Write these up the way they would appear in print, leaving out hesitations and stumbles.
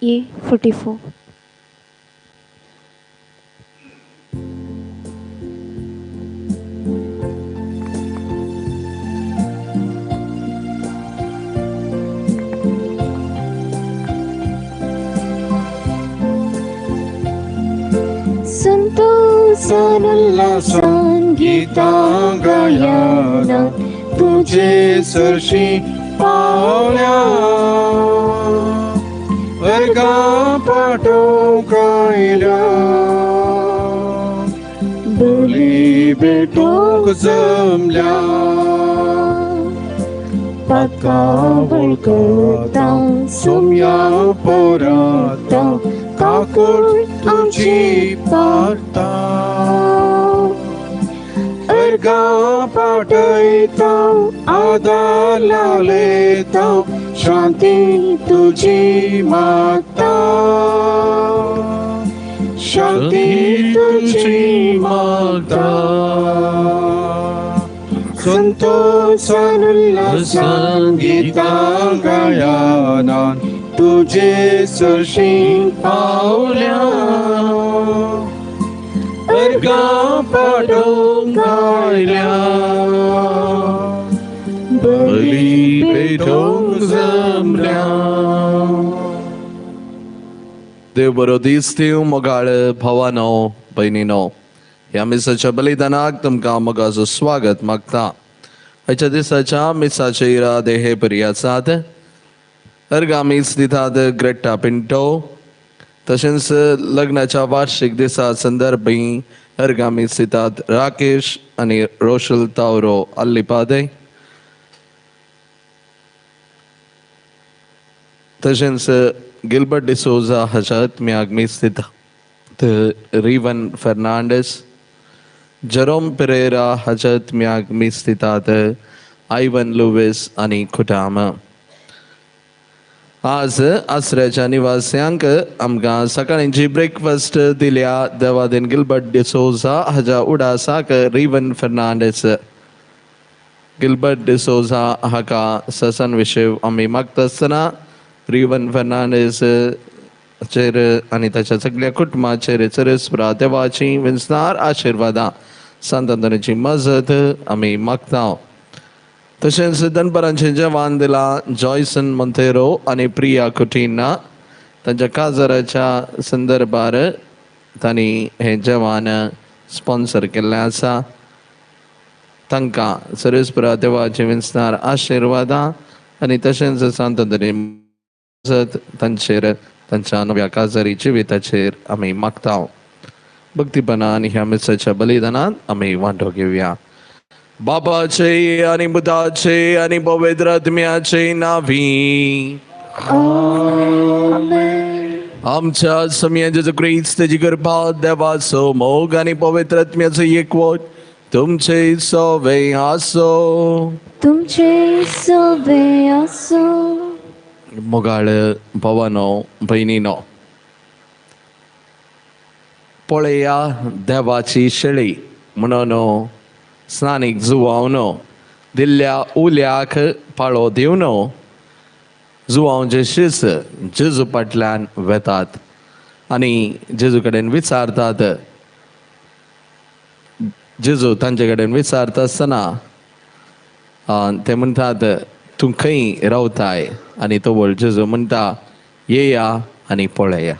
E44. संतोषान उल्हासान Gita गायना तुझे सरशी पावल्या वर्गा पाठव गायल्या बोली भेटोक जमल्या पाका वळकता सोम्या पोराता काकुळ तुझी पार्ता अर्गा पाठयता आदार लावलेता शांती तुझी मागता शांती तुझी मागता संतोषान उल्हासान गीता गायना तुझे सरशी पावल्या अर्गा पाठवून गायल्या बली भेटून जमल्या. देव बरो दीस दिव मोगाळ भावानो भयणीनो, ह्या मिसाच्या बलिदानाक तुमकां मोगाचो स्वागत मागता. आयच्या दिसाच्या मिसाचे इरादे हे बरी आसात. अर्गामीस दितात ग्रेटा पिंटो, तशेंच लग्नाच्या वार्षिक दिसा संदर्भी अर्गामीस दितात राकेश आनी रोशल तावरो आल्लिपादे. तशेंच गिल्बर्ट डिसोजा हाच्या आत्म्याक मीस दितात रिवन फर्नांडीस. जरोम पेरेरा हाच्या आत्म्याक मीस दितात आयवन लुईस आनी कुटाम. आज आसऱ्याच्या निवास्यांक आमकां सकाळींची ब्रेकफास्ट दिल्या देवादीन गिल्बर्ट डिसोजा हाच्या उडासाक रिवन फर्नांडीस. गिल्बर्ट डिसोजा हाका ससन विशीं आमी मागता आसतना रिवन फर्नांडीस चेर आनी ताच्या सगळ्या कुटुंबाचेर चरिस्प्रा देवाची विस्तार आशिर्वादां सांतांची मजत आमी मागता. तशेंच दनपरांचें जेवण दिलां जॉयसन मोंतेरो आनी प्रिया कुटिना. तांच्या काजाराच्या संदर्भार तांणी हें जेवण स्पॉन्सर केल्लें आसा. तांकां सरिस्पुरा देवाची विस्तार आशिर्वादां आनी तशेंच सांतांची मजत तांचेर तांच्या नव्या काजारी जिविताचेर आमी मागता. भक्तीपणान ह्या मिसाच्या बलिदानांत आमी वांटो घेवया. बापाचे आनी पुताचे आनी पवित्र आत्म्याचे नावी आमच्या सम्या जेजू ख्रिस्त तेजी कृपा देवाचो मोग आनी पवित्र आत्म्याचो एकवट तुमचे सोवे आसो. तुमचे सोबे असो. मोगाळ भावानो भयणीनो, पळया देवाची शेळी म्हणून स्नानीक जुवावनो दिल्ल्या उल्याक पाळो दिवनो. जुवांवचे शिस जेजू फाटल्यान वेतात आनी जेजू कडेन विचारतात. जेजू तांचे कडेन विचारता आसतना ते म्हणटात तूं खंय रावताय, आनी तो व्हड जेजू म्हणटा येया आनी पळया.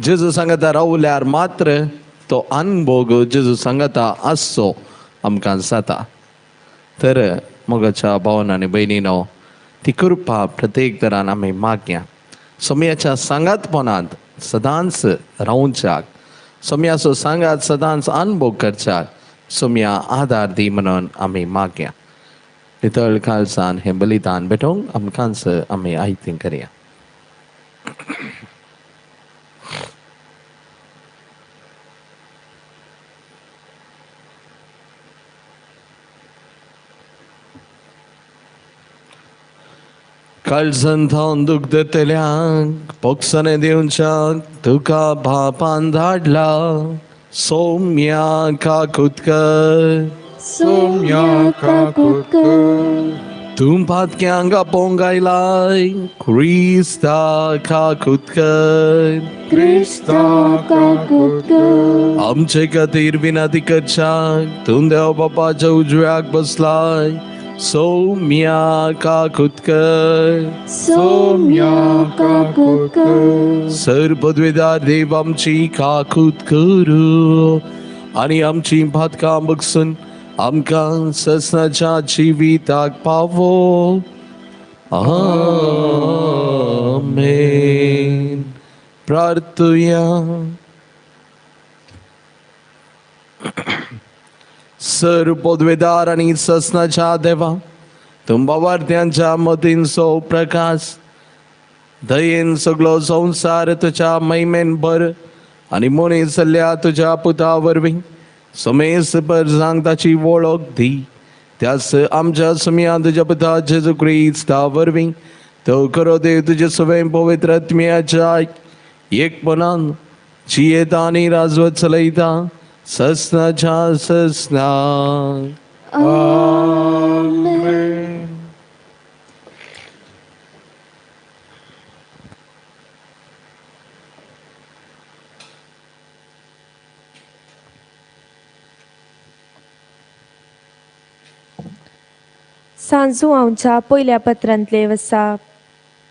जेजू सांगता रावल्यार मात्र तो अनुभव जेजू सांगता आसचो आमकां जाता. तर मोगाच्या भावांनो आनी भयणीनो, ती कृपा प्रत्येक तरान आमी मागया. सोम्याच्या सांगातपणांत सदांच रावच्याक, सोम्याचो सांगात सदांच अनुभव करच्याक सोम्या आदार दी म्हणून आमी मागया. नितळ खालसान हें बलिदान भेटोवंक आमकांच आमी आयतीं करया. काळजान थावन दुखतल्यांक पोखसने दिवच्याक तुका बापान धाडला. सोम्या काकुतकर सोम्या काकुटकर तुम पातक्यांगा पोंगायलाय क्रिस्ता काकुतकर Krista kakutkar. आमचे खातीर विनंती करच्याक तुम देव बापाच्या उजव्याक बसलाय सौम्या काकुतकर Soumya kakutkar. सर पदवीदार देव आमची काकूत करू आणि आमची भातकां बगसून आमकां ससनाच्या जिविताक पावो आमेन. प्रार्थुया. सर पदवीदार आणि ससनाच्या देवा तुंबा वार्त्यांच्या मतीन सो प्रकाश दयेन सगळो संसार तुझ्या महिमेन भर आणि मनीसल्या तुझ्या पुता वरवीं समेस पर सांगताची वळख दी. त्यास आमच्या समिया तुझ्या पुता जेजू ख्रिस्ता वरवीं तो करो देव तुझे स्वयं पवित्र आत्म्याच्या एकपणान जियेता आणि राजवत चलयता ससनाच्या ससना. Amen. सांजू आमच्या पयल्या पत्रांतले वसा.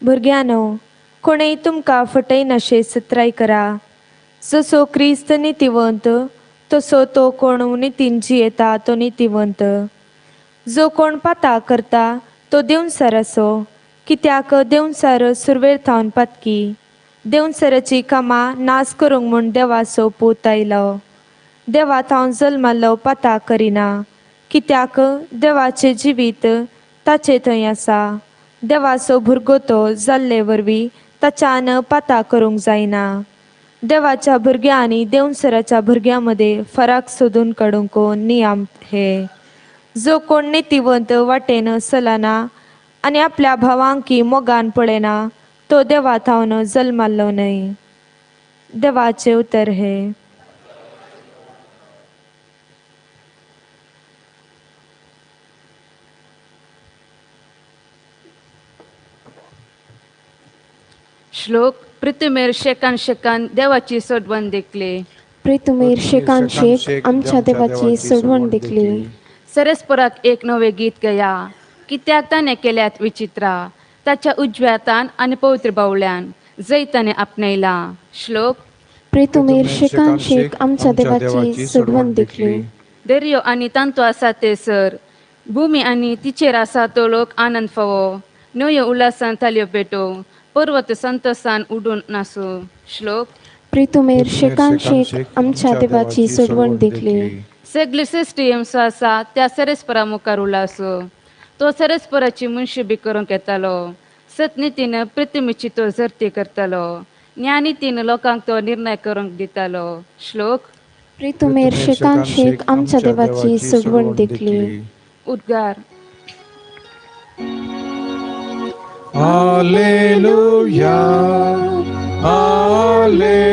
भुरग्यानो, कोणेय तुमकां फटयनाशे सत्राय करा. जसो क्रिस्त नितिवंत तसो तो कोण नितीन जियेता तो नितिवंत. जो कोण पाता करता तो देवसर असो, कित्याक देवसर सुरवेर थावन पातकी. देवसराची कामां नाश करूंक म्हूण देवाचो पूत आयलो. देवा थावन जल्मालो पाता करिना, कित्याक देवाचें जिवीत ताचे थंय आसा. देवाचो भुरगो तो जाल्ले वरवीं ताच्यान पाता करूंक जायना. देवाच्या भुरग्यां आनी देवसराच्या भुरग्यां मदें फरक सोदून काडूंक नियम हे. जो कोण नितिवंत वाटेन चलना आनी आपल्या भावांकी मोगान पळयना तो देवा थावन जल्माल्लो न्हय. देवाचें उतर हे. श्लोक पृथ्वीमेर शेकान शेकान देवाची सोडवण देखली. प्रितुमेर शेकान शेक आमच्या देवाची सोडवण देखली. सरस्पराक एक नवे गीत गया, कित्याक ताणें केल्यात विचित्रा. ताच्या उजव्यातान आनी पवित्र बावल्यान जय ताणें आपणयला. श्लोक प्रितुमेर शेकान शेक आमच्या देवाची सोडवण देखली. दर्यो आनी तांतो आसा ते सर, भूमी आनी तिचेर आसा तो लोक आनंद फावो. न्हंयो उल्हासान तालयो पेटो, पर्वत संतोषान उडून नासू. श्लोक प्रितुमेर शेकान शेक आमच्या देवाची सोडवण देखली. सगळी सृष्टी हेमसो आसा त्या सरस्परा मुखार उल्हासो. तो सरस्पराची मुनशिबी करूंक येतालो. सतनितीन पृथ्वीची तो झरती करतालो. ज्ञानितीन लोकांक तो निर्णय करूंक दितालो. श्लोक प्रितुमेर शेकान शेक आमच्या देवाची सोडवण देखली. उद्गार. Alleluia, Alleluia,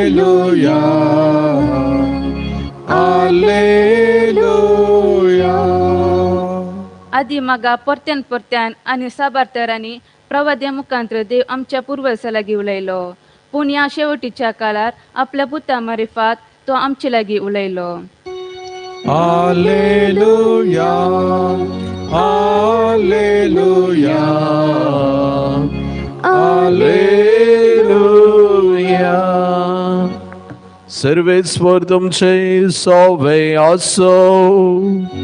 Alleluia. आदी मागा परत्यान परत्यान आनी साबार्थ्यारांनी प्रवाद्या मुखांतर देव आमच्या पुर्वजां लागीं उलयलो. पूण ह्या शेवटीच्या काळार आपल्या पुता मारिफात तो आमचे लागीं उलयलो. Alleluia, Alleluia, Alleluia. सर्वेश्वर तुमचे सोवे असो.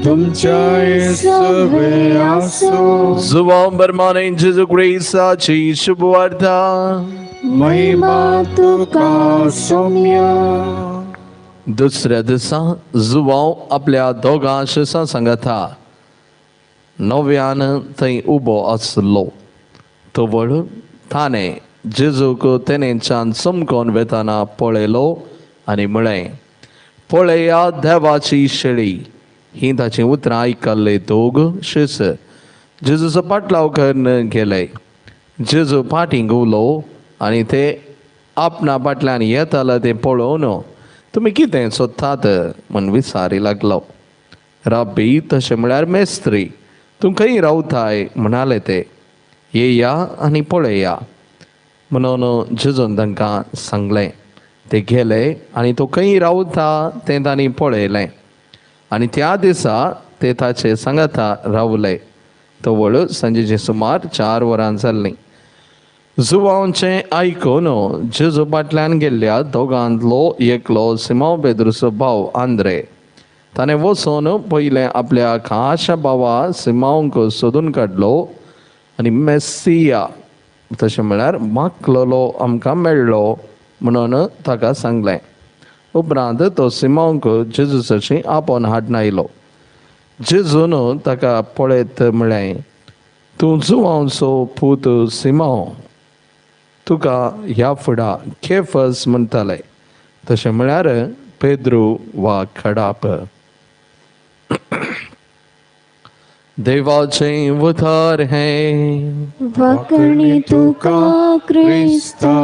तुमच्या येसुवे असो. जुवान बरमाने जेजू ख्रिस्ताची शुभवार्ता. महिमा तुका सौम्या. दुसऱ्या दिसा जुवांव आपल्या दोगां शिसां सांगाता नव्यान थंय उबो आसलो. तो वळ ताणें जेजूक तेनेच्यान चमकोन वेताना पळयलो आनी म्हळें, पळया देवाची शेळी. ही ताची उतरां आयकल्ले दोग शिस जेजूचो पाटलाव करून गेले. जेजू फाटीं उलो आनी ते आपणा फाटल्यान येताले तें पळोवन तुमी कितें सोदतात म्हूण विचारी लागलो. राब्बी तशें म्हळ्यार मेस्त्री तूं खंय रावताय म्हणाले ते येया आनी पळया म्हणून जेजून तांकां सांगलें. ते गेले आनी तो खंय रावता तें तांणी पळयलें आनी त्या दिसा ते ताचे सांगाता रावले. तवळ सांजेची सुमार 4 वरां जाल्लीं. जुवांचें आयकून जेजू फाटल्यान गेल्ल्या दोगांतलो एकलो सिमोन पेद्रूचो भाव आंद्रे ताणें वचून पयलें आपल्या खाशा भावा सिमोनाक सोदून काडलो आनी मेस्सिया तशें म्हळ्यार मागलेलो आमकां मेळ्ळो म्हणून ताका सांगलें. उपरांत तो सिमोनाक जेजूसाची आपोवन हाडून आयलो. जेजून ताका पळयत म्हळें, तूं जुवांचो पूत सिमोन, तुका ह्या फुडा केफस म्हणटाले, तशें म्हळ्यार पेद्रू वा खडाप. देवाचें उतर हें वाकणे तुका क्रिस्ता.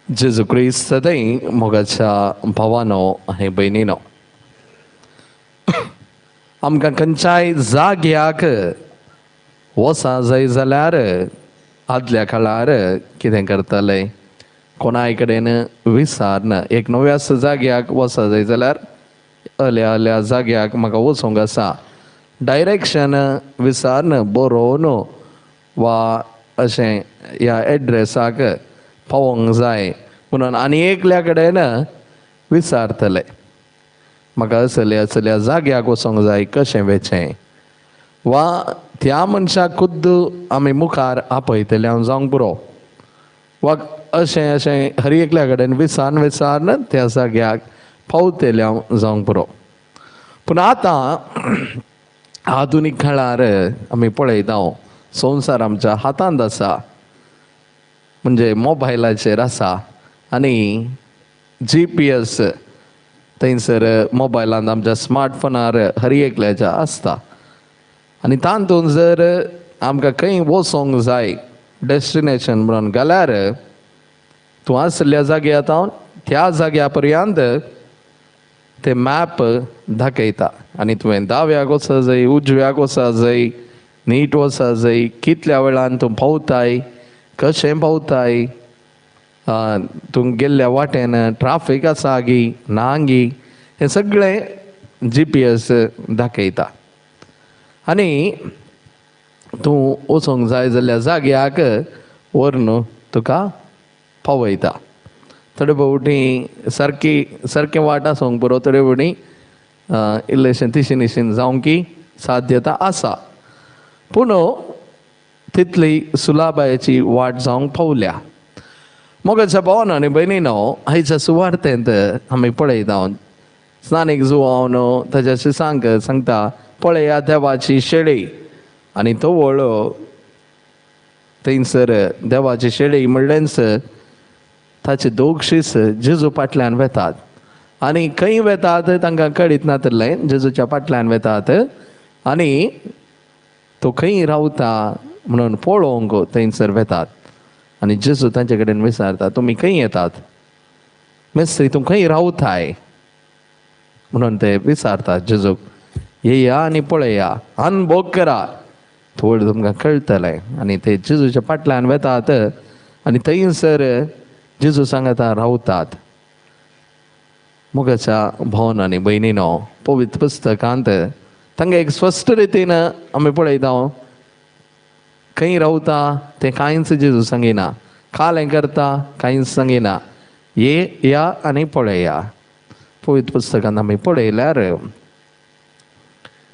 जेजू क्रिस्त सदैव मोगाच्या भावानो आनी भयणीनो, आमकां खंयच्याय जाग्याक वसा जाय जाल्यार आदल्या काळार कितें करताले, कोणाय कडेन विचारन एक नव्या जाग्याक वसा जाय जाल्यार अल्या जाग्याक म्हाका वचूंक आसा, डायरेक्शन विचारन बरोवन वा अशें ह्या एड्रेसाक पावोंक जाय म्हणून आनी एकल्या कडेन विचारतले, म्हाका असल्या जाग्याक वचोंक जाय, कशें वेचें, वा त्या मनशाक खुद्द आमी मुखार आपयतले हांव जावंक पुरो, वा अशें हर एकल्या कडेन विचारन त्या जाग्याक पावतले हांव जावंक पुरो. पूण आतां आधुनीक काळार आमी पळयता संवसार आमच्या हातांत आसा, म्हणजे मोबायलाचेर आसा आनी GPS थंयसर मोबायलांत आमच्या स्मार्टफोनार हर एकल्याच्या आसता. आनी तातूंत जर आमकां खंय वचोंक जाय डेस्टिनेशन म्हणून जाल्यार तूं आसल्या जाग्यार त्या जाग्या पर्यंत ते मॅप दाखयता आनी तुवें दाव्याक वचा जाय, उजव्याक वचा जाय, नीट वचा जाय, कितल्या वेळान तूं पावताय, कशें पावताय, तूं गेल्ल्या वाटेन ट्राफीक आसा गी ना गी, हें सगळें GPS दाखयता. आनी तूं वचोंक जाय जाल्ल्या जाग्याक व्हरून तुका पावयता. थोडे फावटी सारकें वाट आसूंक पुरो, थोडे फावटी इल्लेशें तिशीनिशीन जावंकी साध्यता आसा, पूण तितली सुलाभायेची वाट जावंक पावल्या. मोगाच्या भावानो आनी भयणीनो, आयच्या सुवार्थेंत आमी पळयता स्नानीक जुवान ताच्या शिसांक सांगता, पळया देवाची शेळी, आनी तो वळो थंयसर देवाची शेळी म्हणलेंच ताचे दोग शीस जेजू फाटल्यान वेतात आनी खंय वेतात तांकां कळीत नातलें, जेजूच्या फाटल्यान वेतात आनी तो खंय रावता म्हणून पळोवंक थंयसर वेतात. आनी जेजू तांचे कडेन विचारता, तुमी खंय येतात, मेस्त्री तूं खंय रावताय म्हणून ते विचारतात जेजूक. येया आनी पळया, अनुभव करा, थोडं तुमकां कळटलें. आनी ते जेजूच्या फाटल्यान वेतात आनी थंयसर जेजू सांगता रावतात. मोगाच्या भावानो आनी भयणीनो, पवित्र पुस्तकांत तांकां एक स्पश्ट रितीन आमी पळयता, खंय रावता तें कांयच जेजू सांगिना, कालें करता कांयच सांगिना, या आनी पळया. पवित्र पुस्तकांत आमी पळयल्यार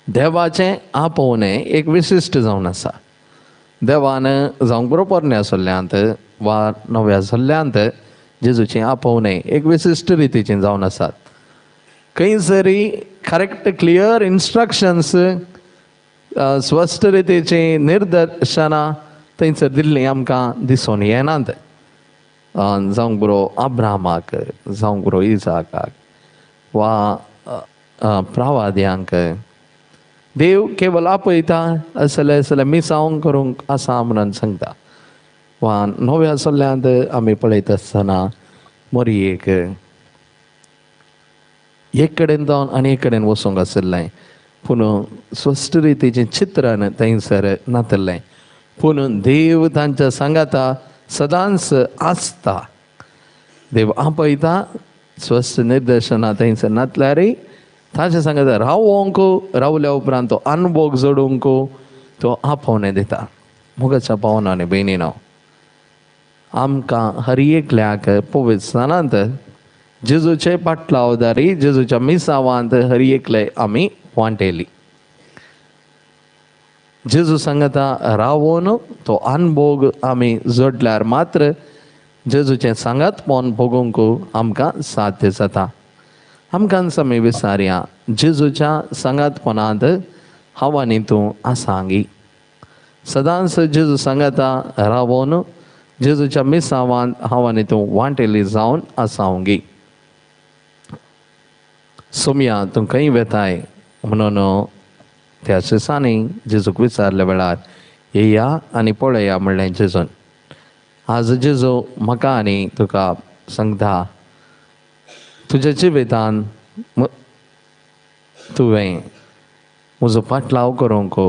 देवाचें आपोवणें एक विशिश्ट जावन आसा. देवान जावंक बरो पोरण्या सोल्ल्यांत वा नव्या सोल्ल्यांत जेजूचें आपोवणें एक विशिश्ट रितीचें जावन आसात. खंय जरी करेक्ट क्लियर इन्स्ट्रक्शन्स स्पश्ट रितीची निर्देशनां थंयसर दिल्लीं आमकां दिसून येनात. जावंक बरो अब्रामाक, जावंक बरो इजाकाक वा प्रावाद्यांक देव केवळ आपयता असले मिसांग करूंक आसा म्हणून सांगता. वा नव्या सोल्ल्यांत आमी पळयता आसतना मोरयेक एक कडेन जावन आनी एक कडेन वचूंक आशिल्लें पूण स्वस्थ रितीचें चित्रण थंयसर नातल्लें पूण देव तांच्या सांगाता सदांच आसता. देव आपयता स्वस्थ निर्देशना थंयसर नातल्यार ताच्या सांगाता रावोंक रावल्या उपरांत तो अनुभव जोडूंक तो आपोवणें दिता. मुगाच्या पावनांनी बेनीनो आमकां हर एकल्याक पवित्र स्नानांत जेजूचे पाटलावदारी जेजूच्या मिसावांत हर एकले आमी वांटेली. जेजू सांगता रावून तो अनुभव आमी जोडल्यार मात्र जेजूचें सांगात पोवन भोगूंक आमकां साध्य जाता. आमकां आमी विचारया जेजूच्या सांगातपणांत हांव आनी तूं आसांगी. सदांच जेजू सांगता रावून जेजूच्या मिसावांत हांव आनी तूं वांटेली जावन आसांगी. सोमया तूं खंय वेताय म्हणून त्या दिसांनी जेजूक विचारल्या वेळार येया आनी पळया म्हणलें जेजून. आज जेजू म्हाका आनी तुका सांगता तुज्या जिवितान तुवें म्हजो पाटलाव करूंक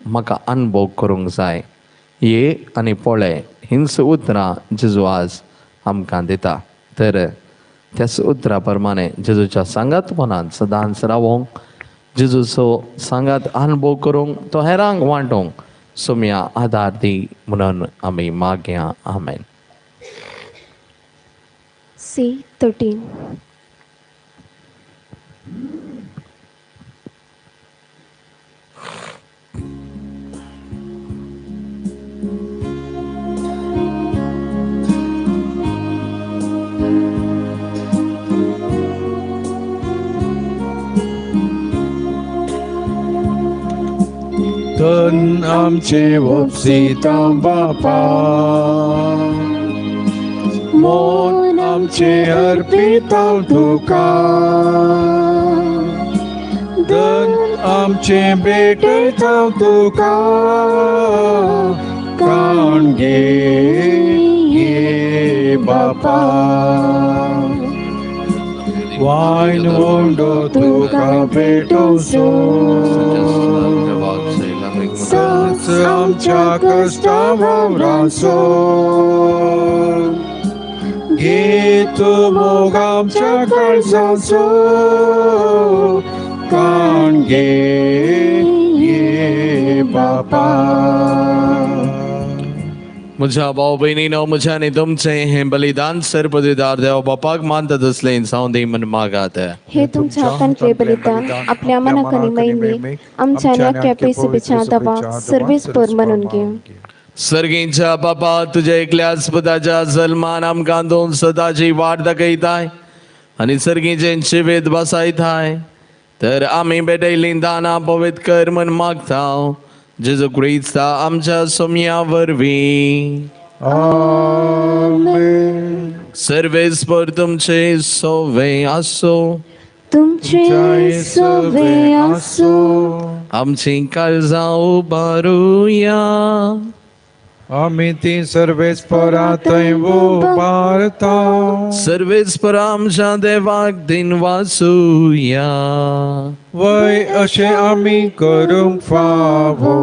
म्हाका अनुभव करूंक जाय. ये आनी पळय हिंच उतरां जेजू आज आमकां दिता. तर त्याच उतरा प्रमाणे जेजूच्या सांगातपणांत सदांच रावोंक जेजूचो सांगात अनुभव करूंक तो हेरांक वांटोंक सोमया आदार दी म्हणून आमी मागया. आमेन. C13. धन आमचे वपसिता बापा मोन आमचे अर्पिता तुका. धन आमचे भेटयता तुका काण घे ये बापा. वायन वंडो तुका भेटोवचो आमच्या कष्टा वावराचो. घे तू मोग आमच्या काळजाचो काण घे ये बापा. म्हज्या भाव भयणीनो म्हज्या आनी तुमचें हें बलिदान सरपदवीदार देवा बापाक मानतात असलें जावं दी म्हण मागात. हे तुमच्या हातांतले बलिदान आपल्या मनाकनी मैनी आमच्या नाक्या पेसुबीच्या दबा सर्वेस्पर म्हणून घे. सर्गींच्या बापा तुझ्या एकल्याच पुताच्या जल्मान आमकां दोन सदाची वाट दाखयताय आनी सर्गीचें जिवीत बसायताय. तर आमी भेटयलीं दानां पवित्र कर म्हण मागता जेजू क्रिस्ता आमच्या सोमया वरवीं. आमेन. सर्वेस्पर तुमचे सोवे आसो. तुमचे सोवे आसो. आमची काळजां उबारुया. आमी ती सर्वेस्परा थंय उबारता. सर्वेस्पर आमच्या देवाक दिन वाचुया. वय अशें आमी करूंक फावो.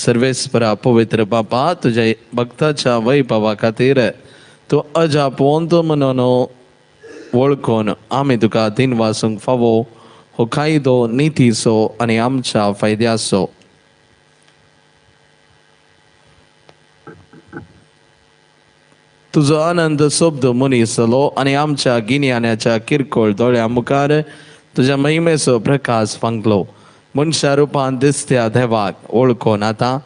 सर्वेस्परा पवित्र बापा तुझ्या भक्ताच्या वैभवा खातीर तूं अजापवंत म्हणून वळखून आमी तुका दिन वाचूंक फावो हो कायदो नितीचो आनी आमच्या फायद्याचो. तुजो आनंद शब्द मनीसलो आनी आमच्या गिन्यान्याच्या किरकोळ दोळ्या मुखार तुज्या महिमेचो प्रकाश फांकलो. मनशा रुपान दिसत्या देवाक वळखून आतां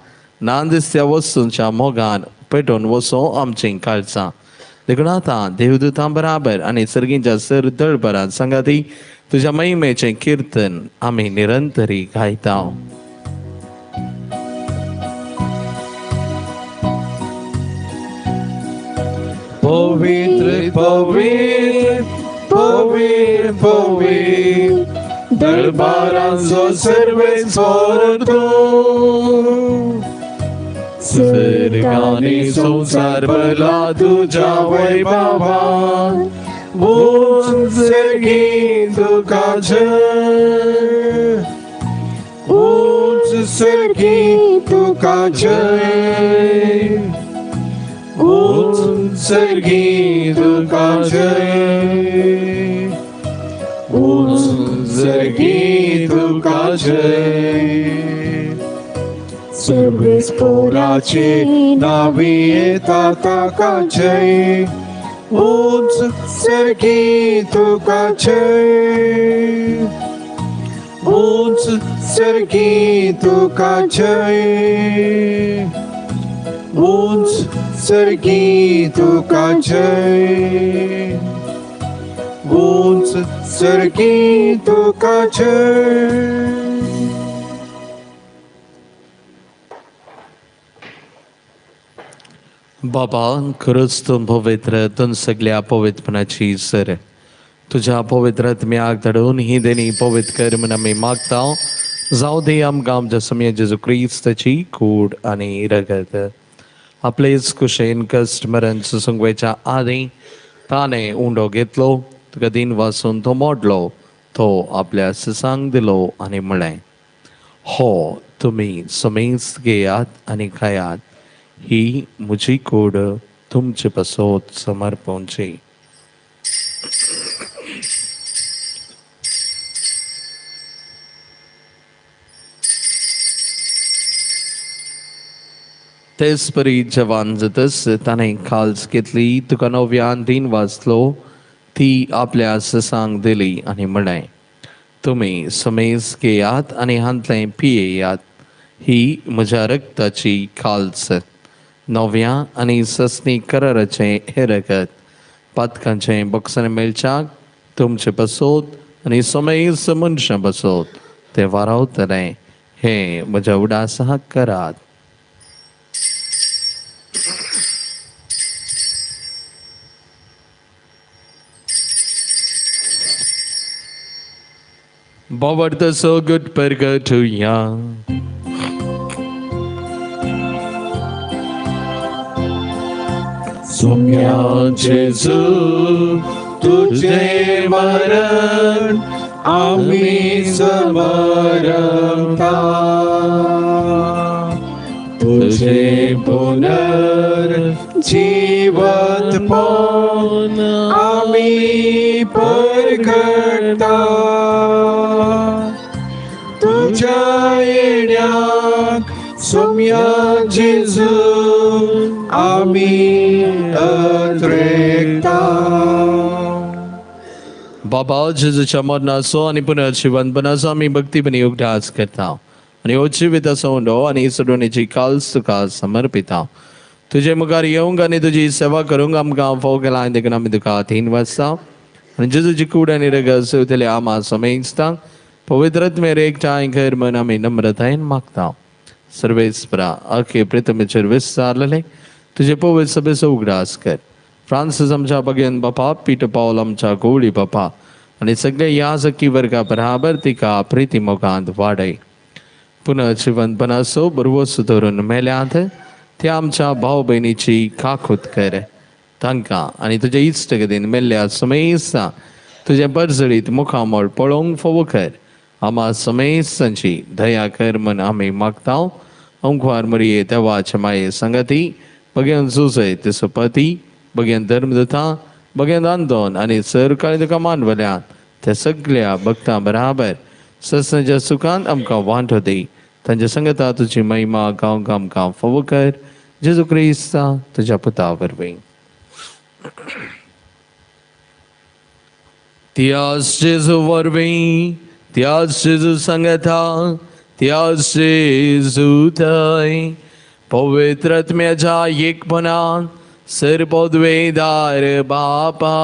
ना दिसत्या वस्तूंच्या मोगान पेटोवन वचो आमचीं काळजां. देखून आतां देवदूतां बराबर आनी सर्गींच्या सर दळबरात सांगाती तुज्या महिमेचें किर्तन आमी निरंतरी गायता. पवित्र पवित्र पवित्र पवित्र दरबारांचो सर्वेस्पर तूं. सर्गांनी संसार भरला तुज्या वैभवान. उंच सर्गी तुका जय, उंच सर्गी तुका जय, उंच सर्गी तुका जय, उंच सर्गी तुका जय. सर्वेस्पराची नावी येतात ताका जय, उंच सर्गी तुका जय, उंच सर्गी तुका जय, उंच सर्गी तुका जय, उंच सर्गी तुका जय. बाबा, खरंच तू पवित्र, तू सगळ्या पवित्रपणाची सर. तुझ्या पवित्र आत्म्याक धाडून ही देणी पवित्र कर म्हूण आमी मागता. जाऊ दे आमकां आमच्या समय जेजू क्रिस्ताची कूड आनी रगत. आपलेच कुशेन कश्ट मरण सुसंगवेच्या आदी ताणे उंडो घेतलो, तुका दिन वाचून तो मोडलो, तो आपल्या सिसांक दिलो आनी म्हळें, हो तुमी समेस्त घेयात आनी खायात, ही म्हजी कूड तुमचे पासत समर्पणची. तेच परी जवान जातच ताणें खाल्स घेतली, तुका नव्यान दिन वाचलो, ती आपल्या ससांक दिली आनी म्हळें, तुमी समेज घेयात आनी हांतलें पियेयात, ही म्हज्या रक्ताची खाल्स, नव्या आनी ससनी कराराचें हें रगत, पातकांचें बक्षण मेळच्याक तुमचे पासत आनी समेज मनशां पासत तें वारावतलें. हें म्हज्या उडासाक करात. Bavarta so good purgatoria. Sumya Jesu, तुझे मरण आम्ही समरता, तुझे पुनर्जीवत पान आम्ही परगटा, तुझ्या येण्याक सौम्या जेजू आम्ही अत्रेकता. बाबा, जेजूच्या मरणाचो आनी पुनर्जीवनपणाचो आमी भक्तीपणी उगडास करता आनी हो जिविताचो उंडो आनी सोडवणेची काल्स तुका समर्पिता. तुजे मुखार येवंक आनी तुजी सेवा करूंक आमकां फोव केला देखून आमी तुका तीन वाजता आनी जेजूची कूड आनी रगत सेवतले आमा समेजता. पवित्रत्मेर एकठांय कर म्हूण आमी नम्रतायेन मागता. सर्वेस्परा आखे प्रितमेचेर विस्तारलेले तुजे पवित्र सभेचो उगडास कर. फ्रांसीस आमच्या भगियन बापा, पीटर पॉल आमच्या गोवळी बापा आनी सगळे याजकी वर्गा बराबर तिका प्रिती मोगांत वाडय. पुनर्जीवनपणाचो बरवो सुदरून मेल्यात त्या आमच्या भाव भयणीची काकूत कर. तांकां आनी तुजे इश्टगतीन मेल्ल्या समेस्ता तुजे बरजळीत मुखामोळ पळोवंक फोव कर. आमा समेस्तांची दया कर म्हूण आमी मागता. ओंकार मरिये देवाचे माये संगती, भगियन जुजय तिचो पती, भगियन धर्मदत्ता, भगियन आंदोन आनी सर काळी तुका मानवल्यान त्या सगळ्या भक्तां बराबर ससनाच्या सुखांत आमकां वांटो दी. तांच्या संगता तुजी महिमा गांवक आमकां फोव कर. जेजू क्रिस्ता तुज्या पुता वरवीं. त्याच जेजू वरवीं, त्याच जेजू संगता, त्याच जेजू थंय पवित्र आत्म्याच्या एकपणान सर्वोद्वेदार बापा,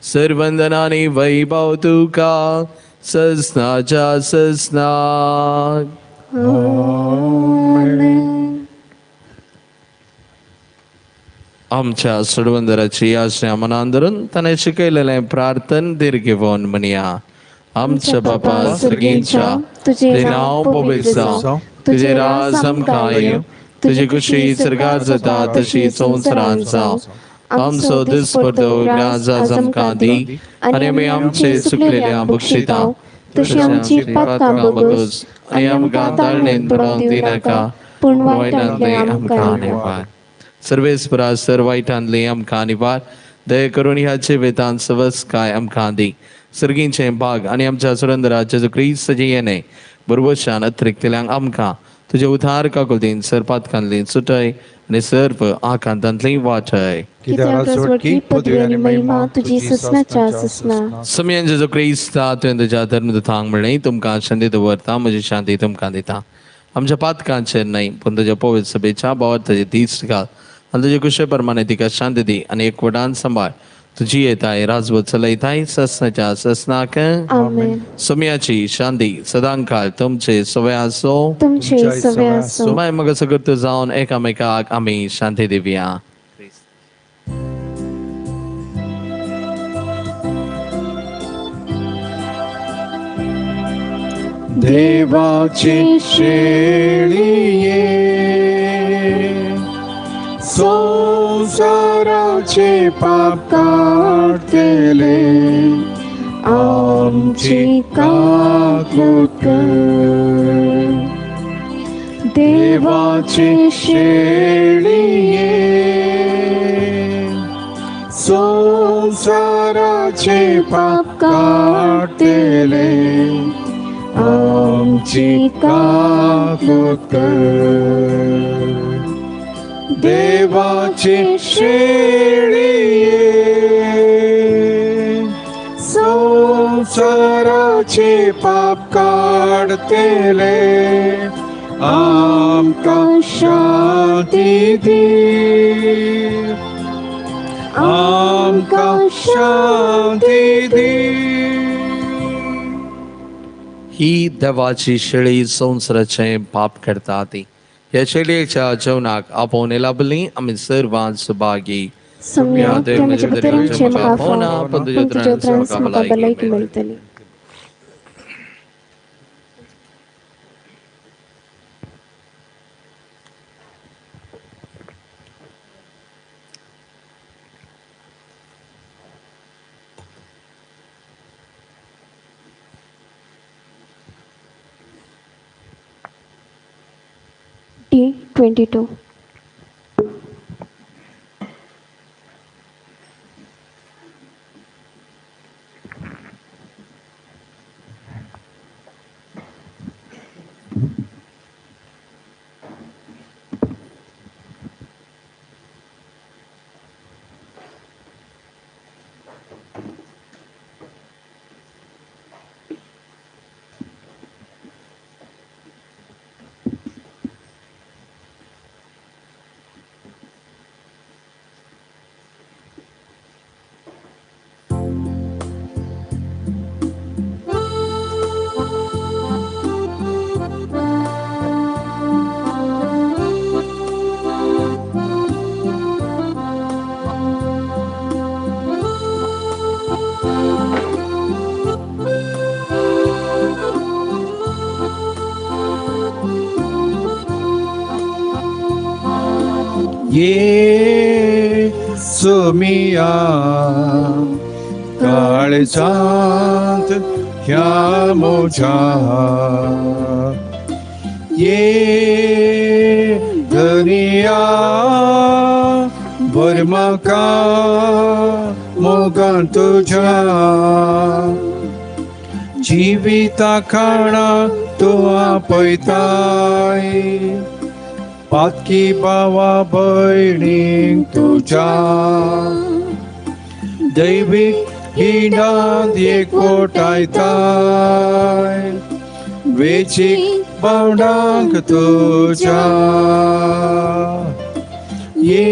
सर्वंदनानी वैभव तुका ससनाच्या ससनाक. आमच्या सोडवंदराची आश्रया मनान धरून ताणें शिकयलेलें प्रार्थन दीर्घेवोन म्हणया. आमच्या बापा सर्गींच्या, तुझे नांव पवित्र जावं, तुझे राज आमकां येवं, तुजी कुशी सर्गार जाता तशी संवसारांत जावं. आमचो दीस परतो ग्राज आमकां दी आनी आमी आमचे सुकलेल्या बक्षितांव तशी आमची पातकां बगस आनी आमकां ताळणेन पडोवंक दिनाका पूण वायटांतले आमकां निवार. सर्वेस्परा सर वायटांतले आमकां निवार. दया करून ह्या जिवितांत सवस काय आमकां दी. सर्गींचे भाग आनी आमच्या सुरंदरा जेजू क्रिस्ताचे येणे बरोबरच्यान अत्रिक्तल्यांक आमकां तुजे उद्धार काकुलतेन सर पातकांतली सुटय आनी सर्प आकांतांतली वाटय. कित्याक रजवटकी पदवी आनी महिमा तुजी ससनाच्या ससना. समयान जेजू क्रिस्ता तुवें तुज्या धर्मदूतांक म्हणलें तुमकां शांती दवरता म्हजी शांती तुमकां दिता. आमच्या पातकांचेर न्हय पूण तुज्या पवित्र सभेच्या बाबतींत दिश्ट घाल आनी तुजे कुशे प्रमाणे तिका शांती दी आनी एकवटान सांबाळ. तुजी येताय राजवट चलयताय ससनाच्या ससनाक. आमेन. सोम्याची शांती सदांकाळ तुमचे सवय आसो. तुमचे सवे आसो. सोमाय मग सगळं जावन एकामेकाक आमी शांती दिवया. देवाची शेळिये संसाराचे पाप काढतेले आमची काकूत कर. देवाची शेळिये संसाराचे पाप काढतेले आमची काकूत कर. देवाची शेळिये संसाराचे पाप काढतेले आमकां शांती दी. आमकां शांती दी. ही देवाची शेळी संवसाराचे पाप करता ती. ह्या शेळयेच्या जेवणाक आपोवन लाभली आमी सर्वांत सुभागी. सम्या त्या म्हज्या पितरांचे म्हाका फोना पण तुज्या उतरांत म्हाका भलायकी मेळटली. D22. ये सोमिया काळजांत ह्या मोठ्या ये दुनिया भर म्हाका मोगान तुज्या जिविता खाणा तूं आपयताय पातकी बावा भयणीक तुज्या दैवीक हिंडांत एकवटायताय वेचीक बावडांक तुज्या ये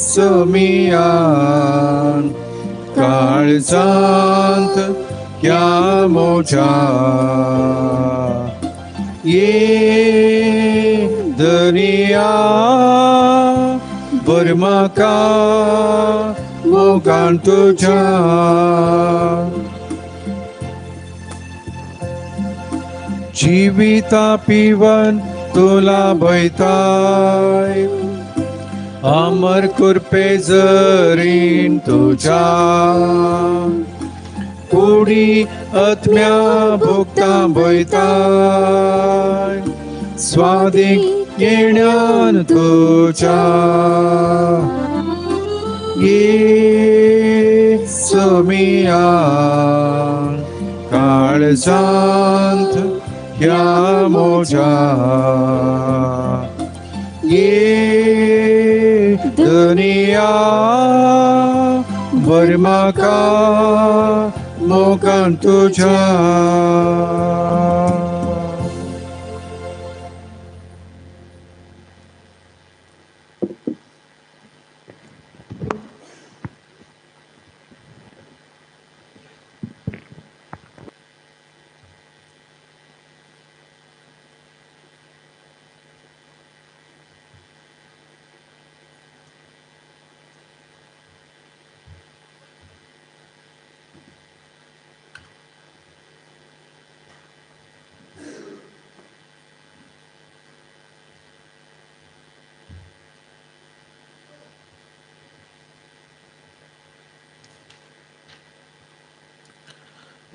सोमियान काळजांत ह्या मोठ्या ये दुनिया भर म्हाका मोगान तुज्या जिविता पिवन तुला भयताय अमर कृपे जरीन तुझ्या कुडी आत्म्या भोगता वयताय स्वादीक येण्यान तुझ्या ये सोमिया काळजांत ह्या मोजा ये दुनिया वर्माका मोगान तुझ्या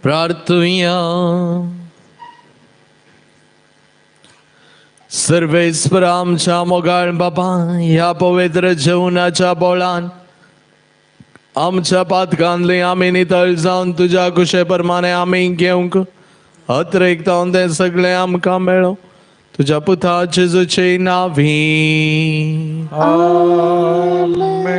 प्रार्थूया. सर्वेस्पर आमच्या मोगाळ बाबा ह्या पवित्र जेवणाच्या बोळान आमच्या पातकांतले आमी नितळ जावन तुझ्या कुशेप्रमाणे आमी घेवंक अतिरिक्तावन ते सगळे आमकां मेळो तुझ्या पुता जेजूचे नावी.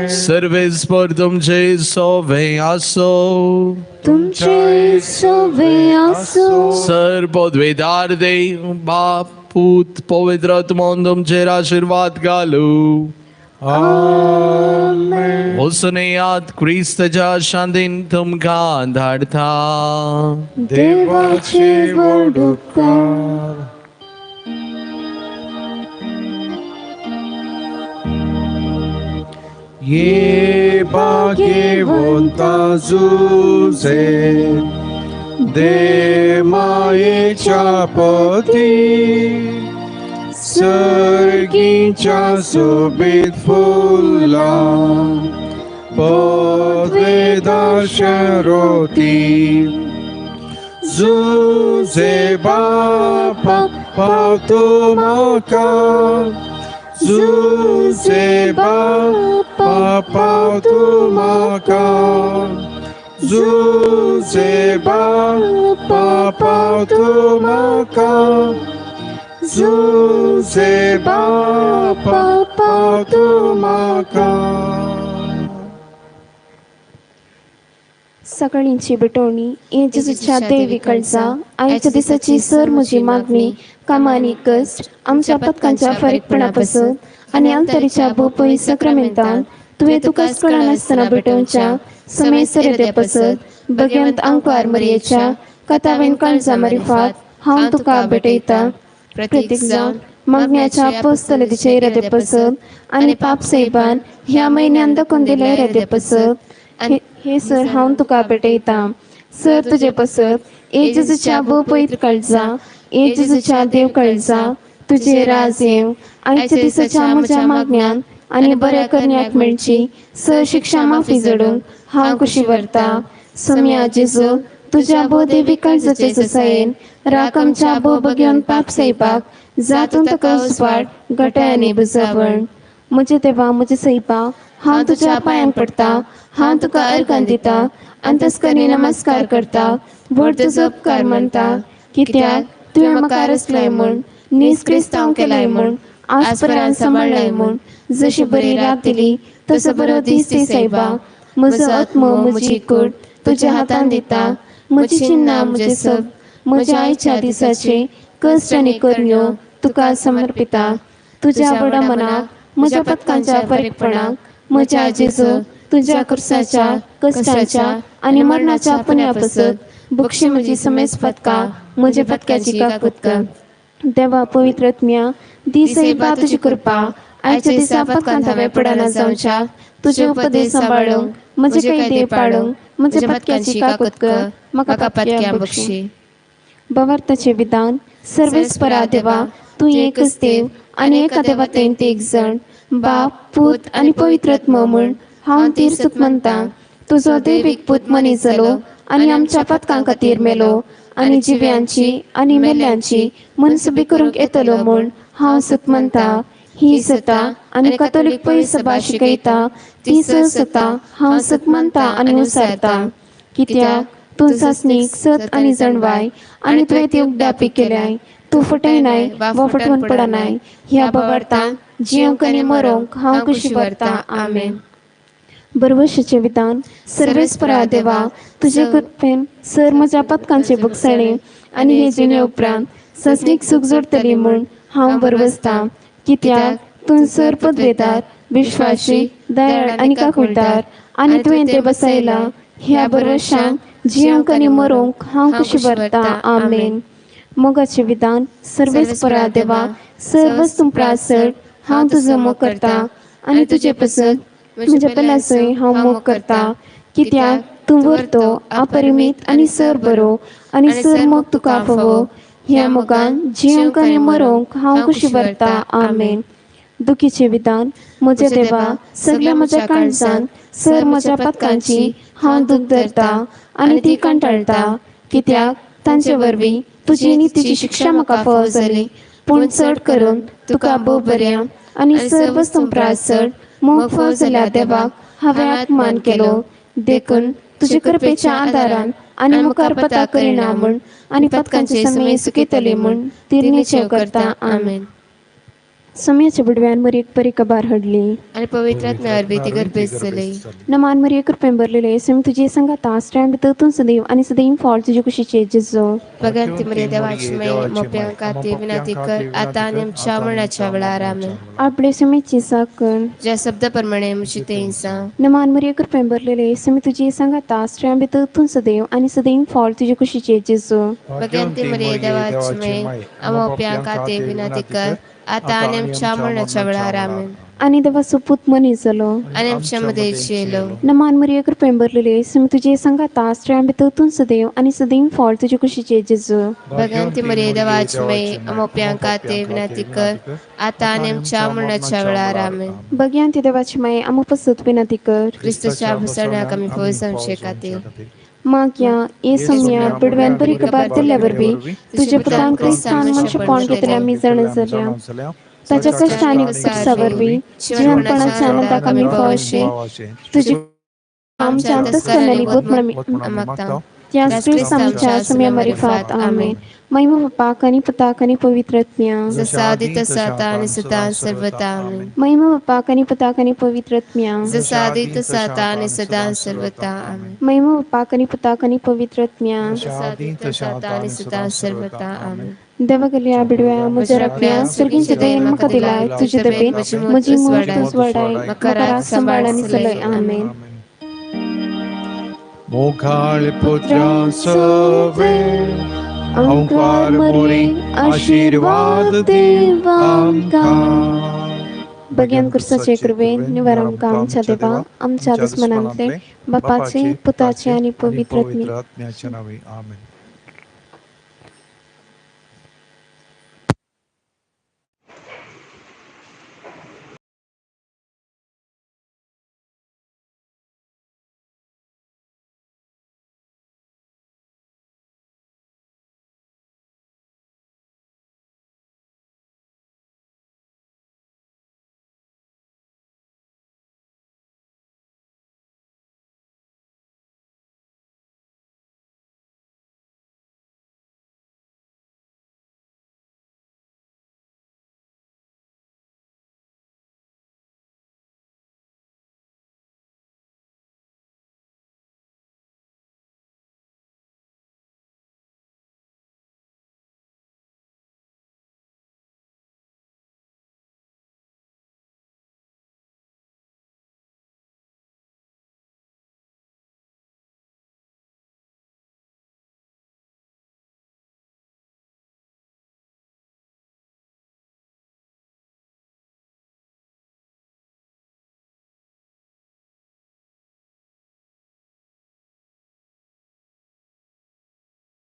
सर्वेस्पर तुमचे सोवे आसो. तुमचे सोवे आसो. सर्वोद्वेदार देव बाप पूत पवित्र आत्मोन तुमचेर आशीर्वाद घालू. हुसनेयात क्रिस्ताच्या शांतीन तुमकां धाडता. देवाचे व्हड उपकार. ये भाग्यवंता जुजे दे मायेच्या पती सर्गीच्या सोबीत फुला पदवेदार शरोती जुजे बापा पावतो म्हाका जुजे बापा पावतो म्हाका जुजे बापा पावतो म्हाका जुजे बापा पावतो म्हाका. सगळ्यांची बिटवणी येजूच्या देवी काळजा आयच्या दिसाची सर म्हजी मागणी कामानी कश्ट आमच्या पथकांच्या फारीकपणापासून आणि अंतरीच्या बोपई सक्रामेंतान तुवें तुकाच कळनासतना भेटोवच्या समय सरेदे पसत भगवंत अंकार मरयेच्या कथावेन काळजा मारिफात हांव तुका भेटयता. प्रत्येक जाण मागण्याच्या पोस्तलदीचे हृदय पसत आणि पाप सैबान ह्या म्हयन्यान दाखोवन दिले हृदय पसत हे सर हांव तुका भेटयता. सर तुजे पसत येजूच्या भोव पवित्र काळजा येजूच्या देव काळजा तुझे राज येव आयच्या दिसाच्या म्हज्या मागण्यान आणि बऱ्या करण्याक मेळची सर शिक्षा माफी जडूंक हांव खुशी व्हरता. सोम्या जेजू तुझ्या भोव देवी काळजाचे ससायेन राख आमच्या भोव भगवंत पाप सैपाक जातून ताका उसवाड घटाय आनी बुजावण. म्हजे देवा म्हजे सैपा हांव तुज्या पांयांक पडटा हांव तुका अर्घान दिता अंतस्करणी नमस्कार करता व्हड तुजो उपकार मानता. कित्याक तुवें म्हाका रचलाय म्हूण निस्क्रिस्तांव केलाय म्हूण आसपरान सांबाळलाय म्हूण जशी बरी रात दिली तसो बरो दीस दी सैबा. म्हजो आत्मो म्हजी कूड तुज्या हातान दिता. म्हजी चिन्नां म्हजे सब म्हज्या आयच्या दिसाचे कश्ट आनी करण्यो तुका समर्पिता. तुज्या बडा मनाक म्हज्या पथकांच्या फारीकपणाक म्हज्या जेजू तुज्या कुर्साच्या कश्टांच्या आनी मरणाच्या पुण्या पसत बक्षी म्हजी समेस पथका म्हजे पथकाची काकूत कर. देवा पवित्र आत्म्या दिसैबा तुजी कृपा आयच्या दिसा पथकांत हांवें पडना जावच्या तुजे उपदेश सांबाळूंक म्हजे कैदे पाळूंक म्हजे पथकाची काकूत कर म्हाका पथक्या बक्षी. भवार्थाचे विधान सर्वेस्परा देवा तू एकच देव आणि एका देवातेन ते एक जण बाप पूत आनी पवित्र आत्मा म्हूण हांव तिर्सूक म्हणटा तुजो देवीक पूत मनीस जालो आनी आमच्या पातकां खातीर मेलो आनी जिव्यांची आनी मेल्ल्यांची मनसुबी करूंक येतलो म्हूण हांव सुख म्हणटा ही सता आनी कॅथोलीक पयस सभा शिकयता ती सता हांव सुख म्हणटा आनी उसारता कित्याक तूं सासणीक सत आनी जणवाय आनी तुवें ती उगडापी केल्याय तूं फटयनाय वा फटवून पडनाय ह्या बाबार्थान जियोंक आनी मरोंक हांव कशी व्हरता आमेन. बरवशाचें विधान सर्वेस्परा देवा तुजे कृपेन सर म्हज्या पतकांचे बुकसाणे आनी हे जिणे उपरांत ससणीक सूख जोडटली म्हूण हांव बरवसता कित्याक तूं सर पदवेदार विश्वासी दयाळ आनी काकुळदार आनी तुवें ते बसयला ह्या बरवशान जियोंक आनी मरोंक हांव कशी व्हरता आमेन. मोगाचें विधान सर्वेस्परा देवा सर्वच तूं प्रासड हांव तुजो मोग करता आनी तुजे पसत म्हज्या पेलासय हांव मोग करता कित्याक तूं व्हरतो अपरिमीत आनी सर बरो आनी सर मोग तुका फोवो ह्या मोगान जियोंक आनी मरोंक हांव कशी व्हरता आमेन. दुखीचें विधान म्हज्या देवा सगळ्या म्हज्या काळजान सर म्हज्या पतकांची हांव दूख धरता आनी ती कंटाळटा कित्याक तांचे वरवीं तुजी नितीची शिक्षा म्हाका फोव जाली पूण चड करून तुका भोव बऱ्या आनी सर्व संप्रासड मोग फोव जाल्या देवाक हांवें आत्मान केलो देखून तुजे कृपेच्या आदारान आनी मुखार पता करिना म्हूण आनी पतकांचे समय सुकयतले म्हूण तिरणेचें करता आमेन. समयाच्या बुडव्यान मरी एक बरी कबार हडली आनी पवित्र आत्म्यावर बेती गर्भेस जाली. नमान मरी कृपेन भरलेले सम तुजे संगात आश्रयां भितर तूं सदैव आनी सदैव फाळ तुजे कुशीचे जेजो भगवंती मरिया देवाची माय मोप्यां खातीर विनंती कर आतां आनी आमच्या मरणाच्या वेळार आमेन. आपले समेची साकण ज्या शब्द प्रमाणे म्हजी तें सांग. नमान मरी कृपेन भरलेले सम तुजे संगात आश्रयां भितर तूं सदैव आनी सदैव फाळ तुजे कुशीचे जेजो भगवंती मरिया देवाची माय मोप्यां खातीर विनंती कर आतां आनी आमच्या मरणाच्या वेळार आमेन. आनी देवाचो पूत मनीस जालो आनी आमच्या मध्ये येयलो. नमान मरी कृपेन भरलेले सम तुजे संगात आश्रयां भितर तूं सदैव आनी सदैव फाळ तुजे कुशीचे जेजो भगवंती मरिया देवाची माय मोप्यां खातीर विनंती कर आतां आनी आमच्या मरणाच्या वेळार आमेन. भगवंती देवाची माय आमो पसत विनंती कर क्रिस्तुच्या भुसरण्याक आमी फोव संशय खातीर मागया ये सम्या बुडव्यान बरी कबार दिल्ल्या वरवीं तुजे पुतान क्रिस्तान मनशापण घेतल्या आमी जाण जाल्या ताच्या कश्टांनी उपसा वरवीं जिवनपणाच्या आनंदाक आमी फावशे तुजी आमच्या अंतस्करणांनी बोध म्हणून मागता. त्याच क्रिस्त आमच्या सम्या मरिफात आमेन. महिमा बापाक आनी पुताक आनी पवित्र आत्म्या जसा आदी तसा आता आनी सदां सर्वदा आमेन. महिमा बापाक आनी पुताक आनी पवित्र आत्म्या जसा आदी तसा आता आनी सदां सर्वदा आमेन. महिमा बापाक आनी पुताक आनी पवित्र आत्म्या जसा आदी तसा आता आनी सदां सर्वदा आमेन. देवा गेल्या बिडव्या म्हज्या रक्त्या सर्गींचे दयेन म्हाका दिलाय तुजे दबेन म्हजी मोज तूच वाडाय म्हाका राख सांबाळ आनी चलय आमेन. मोघाळ पुत्रांसवे ओंकार मोरी आशीर्वाद देव आमकां. भगवान कृष्णाचे कृपेन निवार आमकां आमच्या देवा आमच्या दुस्मनांतले बापाचे पुताचे आनी पवित्र आत्म्याचे आत्म्याच्या नावे आमेन.